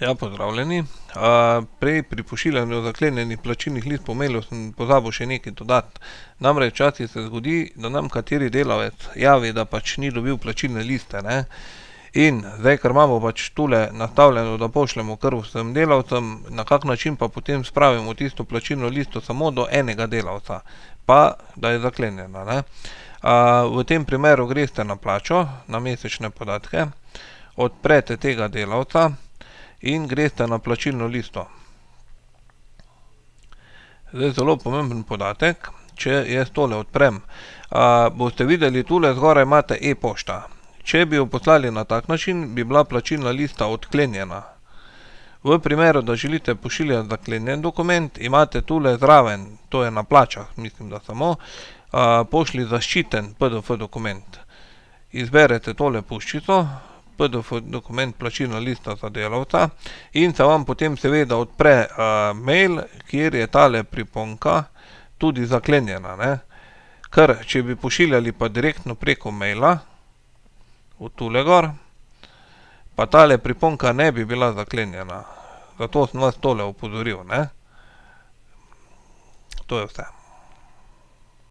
Ja, pozdravljeni. Prej pri pošiljanju zaklenjenih plačilnih list po mailu sem pozabil še nekaj dodati. Namreč včasih se zgodi, da nam kateri delavec javi, da pač ni dobil plačilne liste, ne. In zdaj, ker imamo pač tule nastavljeno, da pošljemo kar vsem delavcem, na kak način pa potem spravimo tisto plačilno listo samo do enega delavca, pa da je zaklenjena, ne. V tem primeru greste na plačo, na mesečne podatke, odprete tega delavca in greste na plačilno listo. Zdaj zelo pomemben podatek, če jaz tole odprem, boste videli, tule zgoraj imate e-pošta. Če bi jo poslali na tak način, bi bila plačilna lista odklenjena. V primeru, da želite pošiljati zaklenjen dokument, imate tule zraven, to je na plačah, mislim, da samo, pošlji zaščiten PDF dokument. Izberete tole puščico, PDF dokument plačilna lista za delavca in se vam potem seveda odpre mail, kjer je tale priponka tudi zaklenjena, ne. Ker, če bi pošiljali pa direktno preko maila, od tule gor, pa tale priponka ne bi bila zaklenjena. Zato sem vas tole opozoril, ne. To je vse.